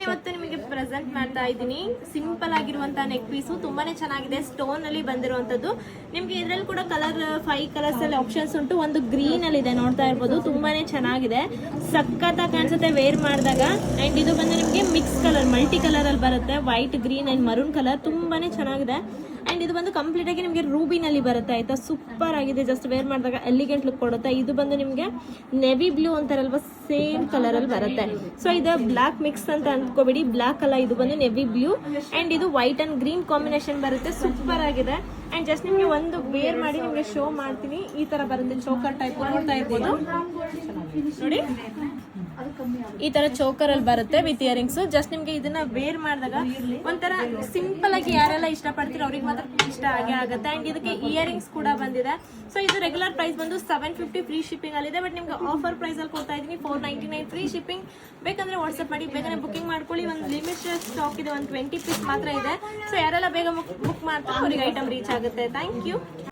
ಇವತ್ತು ನಿಮಗೆ ಪ್ರೆಸೆಂಟ್ ಮಾಡ್ತಾ ಇದ್ದೀನಿ ಸಿಂಪಲ್ ಆಗಿರುವಂತಹ ನೆಕ್ ಪೀಸು ತುಂಬಾನೇ ಚೆನ್ನಾಗಿದೆ. ಸ್ಟೋನ್ ಅಲ್ಲಿ ಬಂದಿರುವಂತದ್ದು. ನಿಮ್ಗೆ ಇದ್ರಲ್ಲಿ ಕೂಡ ಕಲರ್ 5 ಕಲರ್ಸ್ ಅಲ್ಲಿ ಆಪ್ಷನ್ಸ್ ಉಂಟು. ಒಂದು ಗ್ರೀನ್ ಅಲ್ಲಿ ಇದೆ, ನೋಡ್ತಾ ಇರ್ಬೋದು. ತುಂಬಾನೇ ಚೆನ್ನಾಗಿದೆ, ಸಖತ್ತಾಗಿ ಕಾಣಿಸುತ್ತೆ ವೇರ್ ಮಾಡಿದಾಗ. ಅಂಡ್ ಇದು ಬಂದು ನಿಮಗೆ ಮಿಕ್ಸ್ ಕಲರ್, ಮಲ್ಟಿ ಕಲರ್ ಅಲ್ಲಿ ಬರುತ್ತೆ. White, green and maroon colour ತುಂಬಾನೇ ಚೆನ್ನಾಗಿದೆ. ಅಂಡ್ ಇದು ಬಂದು ಕಂಪ್ಲೀಟ್ ಆಗಿ ನಿಮಗೆ ರೂಬಿನಲ್ಲಿ ಬರುತ್ತೆ ಆಯ್ತಾ. ಸೂಪರ್ ಆಗಿದೆ, ಜಸ್ಟ್ ವೇರ್ ಮಾಡಿದಾಗ ಎಲಿಗೆಂಟ್ ಲುಕ್ ಕೊಡುತ್ತೆ. ಇದು ಬಂದು ನಿಮಗೆ ನೆವಿ ಬ್ಲೂ ಅಂತಾರಲ್ವಾ, ಸೇಮ್ ಕಲರ್ ಅಲ್ಲಿ ಬರುತ್ತೆ. ಸೊ ಇದು ಬ್ಲಾಕ್ ಮಿಕ್ಸ್ ಅಂತ ಅಂದ್ಕೋಬೇಡಿ, ಬ್ಲಾಕ್ ಅಲ್ಲ, ಇದು ಬಂದು ನೆವಿ ಬ್ಲೂ ಅಂಡ್ ಇದು ವೈಟ್ ಅಂಡ್ ಗ್ರೀನ್ ಕಾಂಬಿನೇಷನ್ ಬರುತ್ತೆ. ಸೂಪರ್ ಆಗಿದೆ. ಅಂಡ್ ಜಸ್ಟ್ ನಿಮಗೆ ಒಂದು ವೇರ್ ಮಾಡಿ ನಿಮಗೆ ಶೋ ಮಾಡ್ತೀನಿ. ಈ ತರ ಬರುತ್ತೆ, ಚೋಕರ್ ಟೈಪ್ ನೋಡ್ತಾ ಇರ್ಬೋದು ನೋಡಿ. ಈ ತರ ಚೋಕರ್ ಅಲ್ಲಿ ಬರುತ್ತೆ ವಿತ್ ಇಯರಿಂಗ್ಸ್. ಜಸ್ಟ್ ನಿಮ್ಗೆ ಇದನ್ನ ವೇರ್ ಮಾಡಿದಾಗ ಒಂಥರ ಸಿಂಪಲ್ ಆಗಿ ಯಾರೆಲ್ಲ ಇಷ್ಟಪಡ್ತೀರೋ ಅವ್ರಿಗೆ ಮಾತ್ರ ಇಷ್ಟ ಆಗೇ ಆಗುತ್ತೆ. ಅಂಡ್ ಇದಕ್ಕೆ ಇಯರಿಂಗ್ಸ್ ಕೂಡ ಬಂದಿದೆ. ಸೊ ಇದು ರೆಗ್ಯುಲರ್ ಪ್ರೈಸ್ ಬಂದು 750 ಫ್ರೀ ಶಿಪ್ಪಿಂಗ್ ಅಲ್ಲಿ ಇದೆ. ಬಟ್ ನಿಮ್ಗೆ ಆಫರ್ ಪ್ರೈಸ್ ಅಲ್ಲಿ ಕೊಡ್ತಾ ಇದೀನಿ 499 ಫ್ರೀ ಶಿಪ್ಪಿಂಗ್. ಬೇಕಂದ್ರೆ ವಾಟ್ಸ್ಆಪ್ ಮಾಡಿ, ಬೇಗನೆ ಬುಕಿಂಗ್ ಮಾಡ್ಕೊಳ್ಳಿ. ಒಂದು ಲಿಮಿಟೆಡ್ ಸ್ಟಾಕ್ ಇದೆ, ಒಂದು 20 ಪೀಸ್ ಮಾತ್ರ ಇದೆ. ಸೊ ಯಾರೆಲ್ಲ ಬೇಗ ಬುಕ್ ಮಾಡ್ತಾರೆ ಅವ್ರಿಗೆ ಐಟಮ್ ರೀಚ್ ಆಗುತ್ತೆ. Thank you.